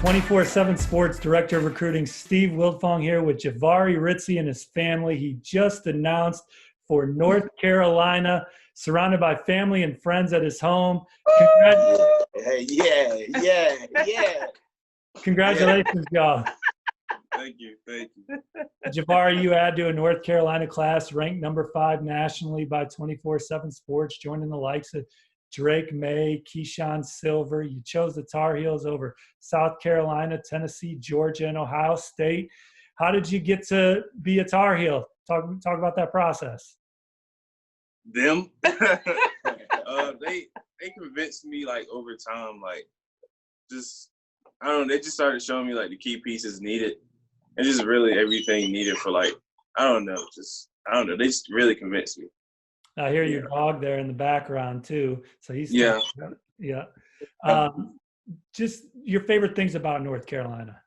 24/7 Sports Director of Recruiting Steve Wiltfong here with Jahvaree Ritzie and his family. He just announced for North Carolina, surrounded by family and friends at his home. Congratulations, y'all. Thank you. Jahvaree, you add to a North Carolina class ranked number 5 nationally by 24/7 Sports, joining the likes of Drake May, Keyshawn Silver. You chose the Tar Heels over South Carolina, Tennessee, Georgia, and Ohio State. How did you get to be a Tar Heel? Talk about that process. Them, they convinced me like over time, like just I don't know. They just started showing me like the key pieces needed, and just really everything needed for like I don't know. They just really convinced me. I hear your dog there in the background too. So he's yeah. Just your favorite things about North Carolina.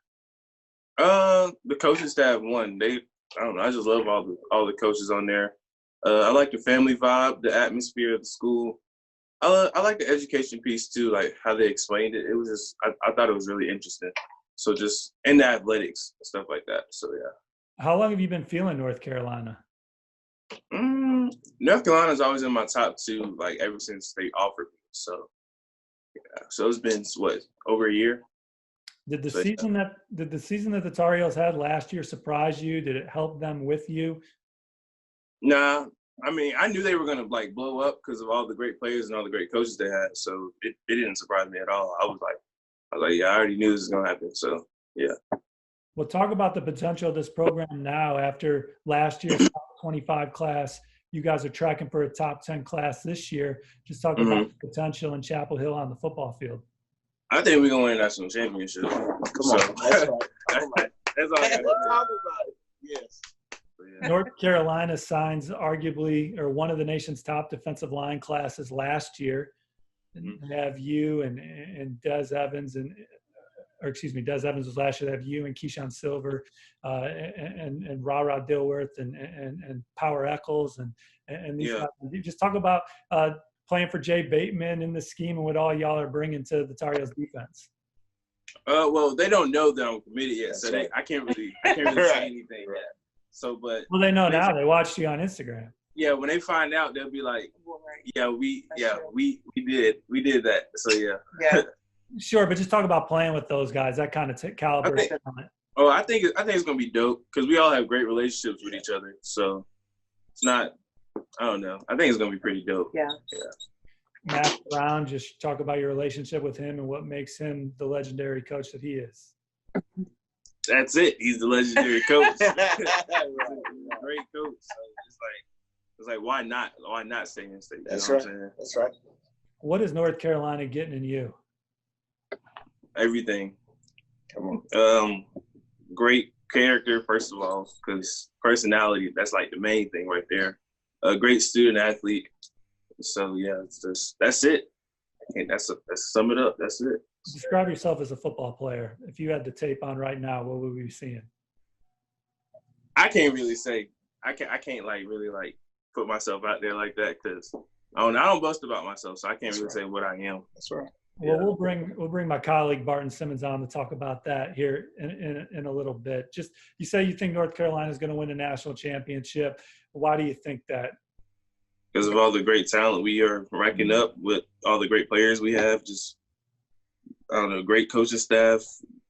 The coaching staff, one. I don't know. I just love all the coaches on there. I like the family vibe, the atmosphere of the school. I like the education piece too, like how they explained it. It was just I thought it was really interesting. So just and the athletics and stuff like that. So yeah. How long have you been feeling North Carolina? North Carolina's always in my top 2, like ever since they offered me. So yeah. So it's been over a year. Did the season that the Tar Heels had last year surprise you? Did it help them with you? Nah. I mean, I knew they were gonna like blow up because of all the great players and all the great coaches they had. So it didn't surprise me at all. I was like, yeah, I already knew this was gonna happen. So yeah. Well, talk about the potential of this program now after last year's top 25 class. You guys are tracking for a top 10 class this year. Just talk about the potential in Chapel Hill on the football field. I think we're gonna win a national championship. Come on, that's right. That's all I got to talk about it. Yes. Yeah. North Carolina signs arguably or one of the nation's top defensive line classes last year. They have you and Des Evans Des Evans was last year. They have you and Keyshawn Silver and Ra Dilworth and Power Eccles and these guys. You just talk about playing for Jay Bateman in the scheme and what all y'all are bringing to the Tar Heels defense. Well, they don't know that I'm committed yet, so I can't really say anything yet. So, but they know now. They watched you on Instagram. Yeah, when they find out, they'll be like, we did that. So yeah. Sure, but just talk about playing with those guys. That kind of caliber. I think it's gonna be dope because we all have great relationships with each other. So it's not. I don't know. I think it's gonna be pretty dope. Yeah. Matt Brown, just talk about your relationship with him and what makes him the legendary coach that he is. That's it. He's the legendary coach. He's a great coach. So it's like why not? Why not stay in state? That's right. That's right. What is North Carolina getting in you? Everything. Come on. Great character, first of all, because personality, that's like the main thing right there. A great student athlete. So yeah, that's it. That's sum it up. That's it. Describe yourself as a football player. If you had the tape on right now, what would we be seeing? I can't really say. I can't like really like put myself out there like that because I don't boast about myself, so I can't really say what I am. That's right. Well, we'll bring my colleague Barton Simmons on to talk about that here in a little bit. Just you say you think North Carolina is going to win a national championship. Why do you think that? Because of all the great talent we are racking up with all the great players we have. Just I don't know, great coaching staff,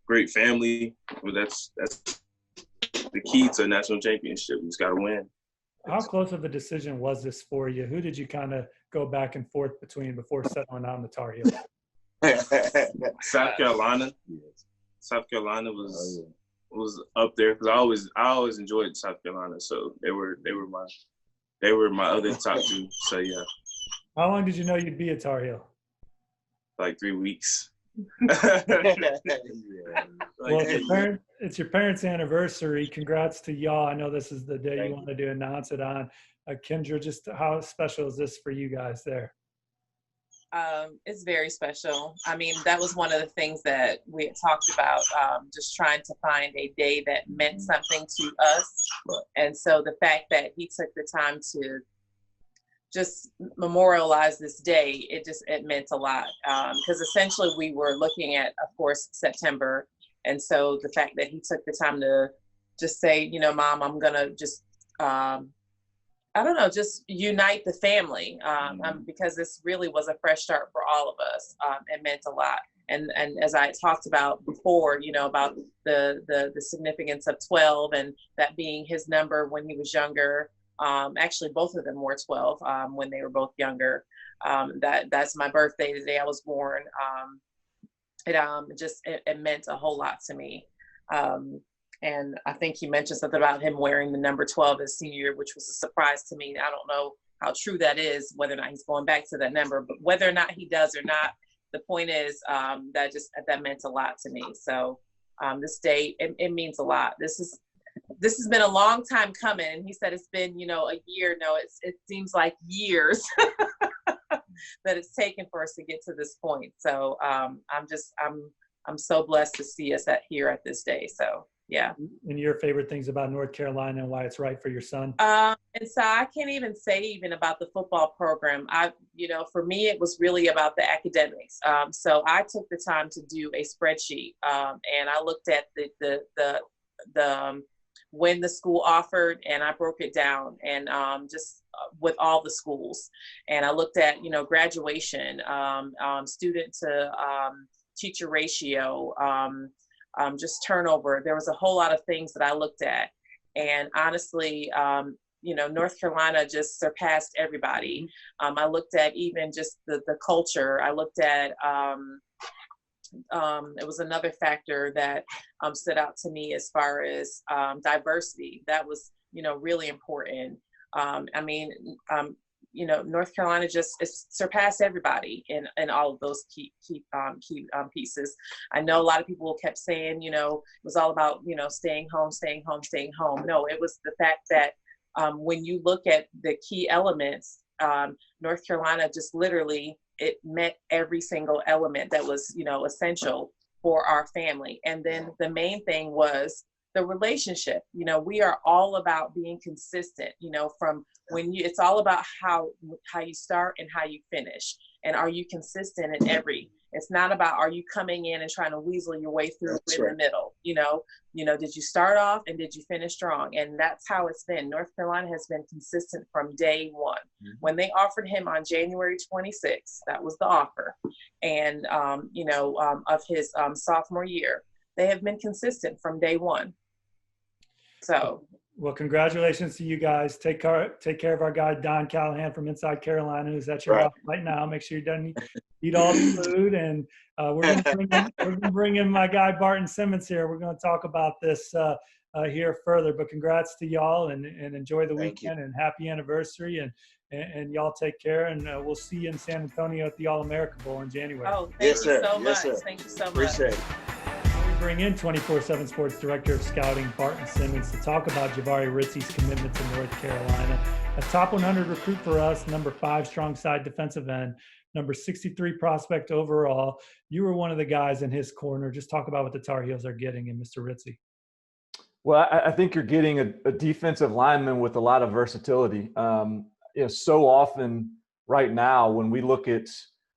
great family. Well, that's the key to a national championship. We just got to win. How close of a decision was this for you? Who did you kind of go back and forth between before settling on the Tar Heels? South Carolina. South Carolina was up there because I always enjoyed South Carolina, so they were my other top 2. So yeah. How long did you know you'd be a Tar Heel? Like 3 weeks. Well, it's your parents' anniversary. Congrats to y'all. I know this is the day you wanted to announce it on. Kendra, just how special is this for you guys there? It's very special. I mean, that was one of the things that we had talked about, just trying to find a day that meant something to us. And so the fact that he took the time to just memorialize this day, it meant a lot. Because essentially we were looking at, of course, September, And so the fact that he took the time to just say, you know, Mom, I'm going to just, I don't know, just unite the family, because this really was a fresh start for all of us. It meant a lot. And as I talked about before, you know, about the significance of 12 and that being his number when he was younger. Actually, both of them were 12 when they were both younger. That's my birthday, the day I was born. It meant a whole lot to me. And I think he mentioned something about him wearing the number 12 his senior year, which was a surprise to me. I don't know how true that is, whether or not he's going back to that number, but whether or not he does or not, the point is that meant a lot to me. So this day, it means a lot. This has been a long time coming. And he said it's been, you know, a year. No, it seems like years that it's taken for us to get to this point. So I'm so blessed to see us here at this day. So. Yeah. And your favorite things about North Carolina and why it's right for your son? And so I can't even say even about the football program. For me, it was really about the academics. So I took the time to do a spreadsheet, and I looked at the when the school offered, and I broke it down, and just with all the schools, and I looked at, you know, graduation, student to teacher ratio, just turnover. There was a whole lot of things that I looked at. And honestly, North Carolina just surpassed everybody. I looked at even just the culture. I looked at, it was another factor that stood out to me as far as diversity. That was, really important. North Carolina just surpassed everybody in all of those key pieces. I know a lot of people kept saying, it was all about, staying home. No, it was the fact that when you look at the key elements, North Carolina just literally, it met every single element that was, essential for our family. And then the main thing was the relationship. We are all about being consistent, from it's all about how you start and how you finish. And are you consistent in it's not about, are you coming in and trying to weasel your way through the middle, did you start off and did you finish strong? And that's how it's been. North Carolina has been consistent from day one. Mm-hmm. When they offered him on January 26th, that was the offer. And, of his sophomore year, they have been consistent from day one. So, well, congratulations to you guys. Take care of our guy, Don Callahan from Inside Carolina, who's at your house right now. Make sure you don't eat all the food. And we're going to bring in my guy, Barton Simmons here. We're going to talk about this here further. But congrats to y'all and enjoy the weekend and happy anniversary. And y'all take care. And we'll see you in San Antonio at the All-America Bowl in January. Oh, thank you so much. Thank you so much. Appreciate it. Bring in 24/7 Sports Director of Scouting, Barton Simmons, to talk about Jahvaree Ritzie's commitment to North Carolina. A top 100 recruit for us, number 5 strong side defensive end, number 63 prospect overall. You were one of the guys in his corner. Just talk about what the Tar Heels are getting in Mr. Ritzie. Well, I think you're getting a defensive lineman with a lot of versatility. So often right now when we look at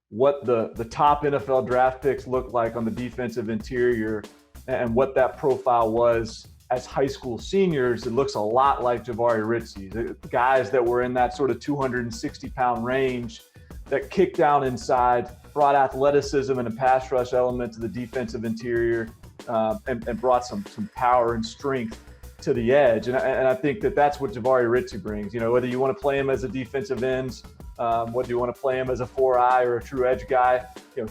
what the top NFL draft picks look like on the defensive interior and what that profile was as high school seniors, it looks a lot like Jahvaree Ritzie. The guys that were in that sort of 260-pound range that kicked down inside, brought athleticism and a pass rush element to the defensive interior, and brought some power and strength to the edge. And I think that's what Jahvaree Ritzie brings. Whether you want to play him as a defensive end, whether you want to play him as a 4-eye or a true edge guy,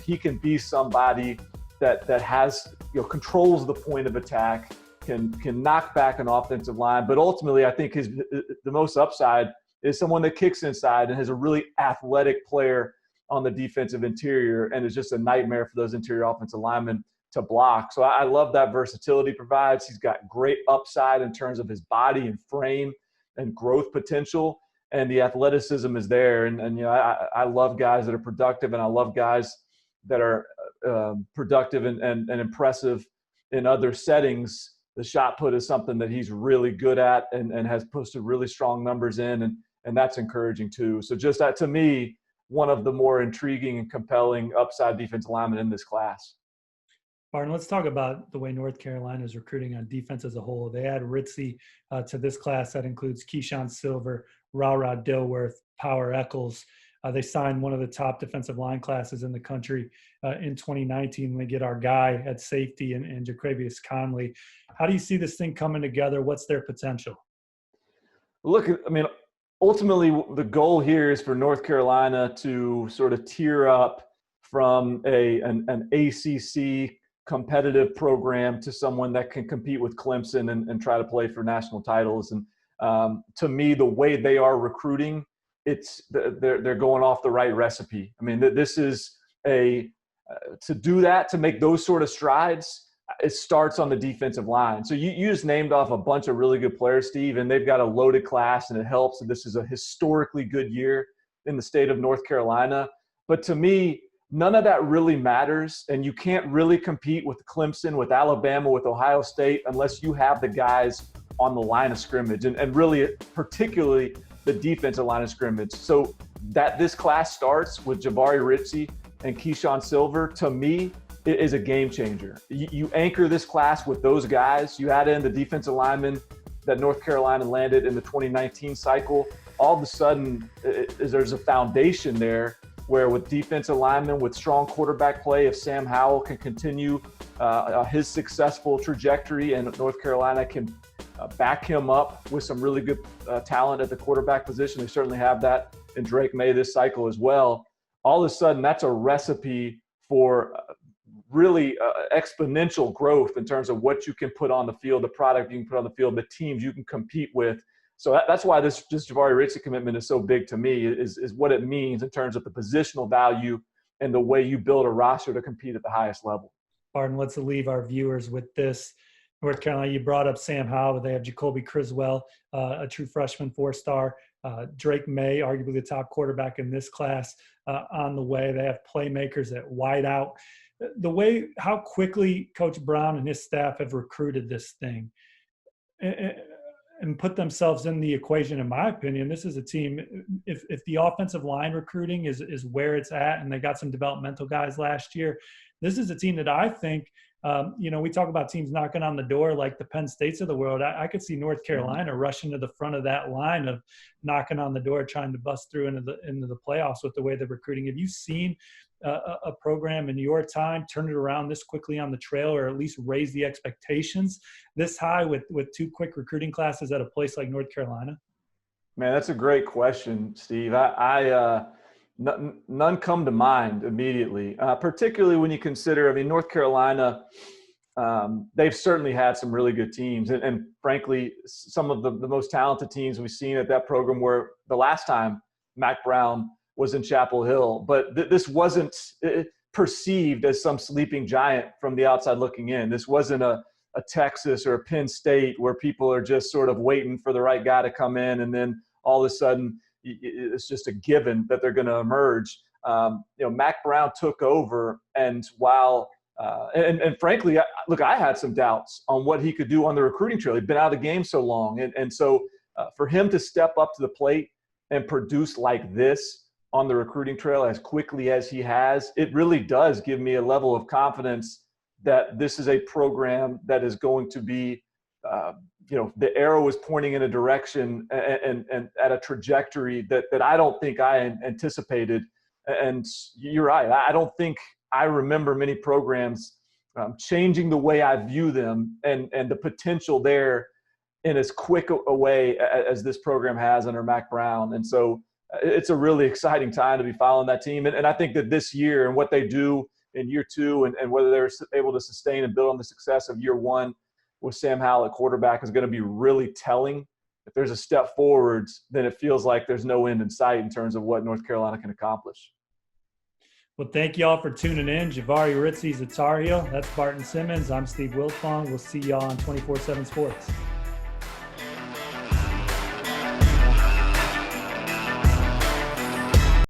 he can be somebody that has, controls the point of attack, can knock back an offensive line. But ultimately, I think the most upside is someone that kicks inside and is a really athletic player on the defensive interior, and is just a nightmare for those interior offensive linemen to block. So I love that versatility provides. He's got great upside in terms of his body and frame and growth potential, and the athleticism is there. And I love guys that are productive, and I love guys that are productive and impressive in other settings. The shot put is something that he's really good at and has posted really strong numbers in, and that's encouraging too. So just that, to me, one of the more intriguing and compelling upside defensive linemen in this class. Barton, let's talk about the way North Carolina is recruiting on defense as a whole. They add Ritzie to this class. That includes Keyshawn Silver, Ra Dilworth, Power Eccles. They signed one of the top defensive line classes in the country in 2019. We get our guy at safety and Jaquavius Conley. How do you see this thing coming together? What's their potential? Look, I mean, ultimately the goal here is for North Carolina to sort of tier up from an ACC competitive program to someone that can compete with Clemson and try to play for national titles. And to me, the way they are recruiting, they're going off the right recipe. I mean, this is to do that, to make those sort of strides, it starts on the defensive line. So you just named off a bunch of really good players, Steve, and they've got a loaded class, and it helps. And this is a historically good year in the state of North Carolina. But to me, none of that really matters, and you can't really compete with Clemson, with Alabama, with Ohio State unless you have the guys on the line of scrimmage, and really particularly the defensive line of scrimmage. So that this class starts with Jahvaree Ritzie and Keyshawn Silver, to me, it is a game changer. You anchor this class with those guys. You add in the defensive linemen that North Carolina landed in the 2019 cycle. All of a sudden, there's a foundation there where with defensive linemen, with strong quarterback play, if Sam Howell can continue his successful trajectory and North Carolina can back him up with some really good talent at the quarterback position. They certainly have that in Drake May this cycle as well. All of a sudden, that's a recipe for really exponential growth in terms of what you can put on the field, the product you can put on the field, the teams you can compete with. So that's why this Jahvaree Ritzie commitment is so big to me, is what it means in terms of the positional value and the way you build a roster to compete at the highest level. Barton, let's leave our viewers with this. North Carolina, you brought up Sam Howell, but they have Jacoby Criswell, a true freshman 4-star. Drake May, arguably the top quarterback in this class, on the way. They have playmakers at wideout. The way how quickly Coach Brown and his staff have recruited this thing and put themselves in the equation, in my opinion, this is a team, if the offensive line recruiting is where it's at, and they got some developmental guys last year, this is a team that I think, we talk about teams knocking on the door like the Penn States of the world. I could see North Carolina rushing to the front of that line of knocking on the door, trying to bust through into the playoffs with the way they're recruiting. Have you seen a program in your time turn it around this quickly on the trail, or at least raise the expectations this high with two quick recruiting classes at a place like North Carolina? Man, that's a great question, Steve. None come to mind immediately, particularly when you consider, North Carolina, they've certainly had some really good teams. And frankly, some of the most talented teams we've seen at that program were the last time Mac Brown was in Chapel Hill. But this wasn't perceived as some sleeping giant from the outside looking in. This wasn't a Texas or a Penn State where people are just sort of waiting for the right guy to come in, and then all of a sudden it's just a given that they're going to emerge. Mac Brown took over, and while and frankly, I had some doubts on what he could do on the recruiting trail. He'd been out of the game so long, and so for him to step up to the plate and produce like this on the recruiting trail as quickly as he has, it really does give me a level of confidence that this is a program that is going to be, the arrow is pointing in a direction and at a trajectory that I don't think I anticipated. And you're right. I don't think I remember many programs changing the way I view them and the potential there in as quick a way as this program has under Mac Brown. And so it's a really exciting time to be following that team. And I think that this year and what they do in year two and whether they're able to sustain and build on the success of year one with Sam Howell at quarterback is going to be really telling. If there's a step forwards, then it feels like there's no end in sight in terms of what North Carolina can accomplish. Well, thank you all for tuning in. Jahvaree Ritzie's a Tar Heel. That's Barton Simmons. I'm Steve Wilfong. We'll see y'all on 24/7 Sports.